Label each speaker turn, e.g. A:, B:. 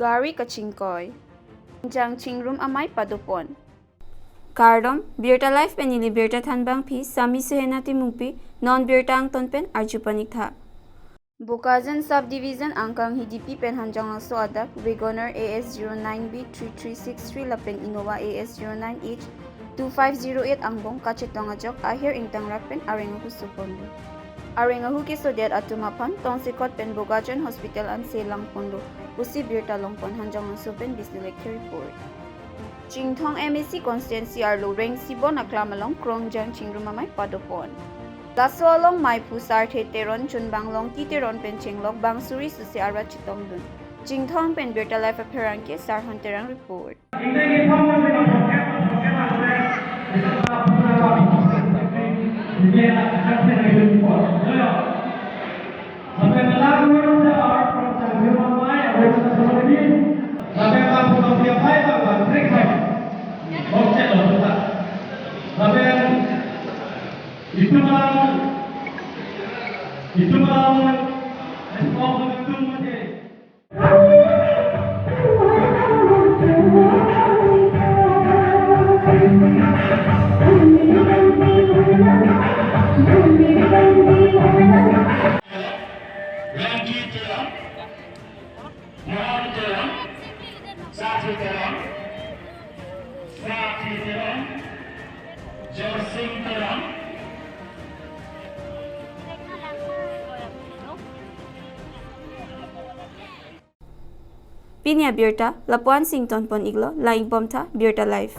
A: Gari kachingkoy. Jang chingrum amay padupon. Kardom, birta life penili birta thanbang pi sami suhenati mungpi non birta ang tonpen arjupanik tha. Bukajan subdivision angkang Hidipi pen Hanjanglangso adak Wagoner AS09B3363 lapen Innova AS09H2508 angbong kachetong ajok ahir ingtang rakpen arengahu supondo. Arengahu kisodiat atumapan tongsikot pen Bukajan Hospital an selang pondo usi birta longpon Hanjanglangso pen bisnilek report. Jingthong MSC constituency arlo reng sibon aklamalong krongjang chingrumamay padopon. Laso along mai pusar teron chunbanglong titeron pen chinglok bangsuri susi arwa chitong dun. Jingthong pen birta life appearance ke sarhon terang report. Pinya birta, Lapuan Sington pon iglo, laing bomta, birta life.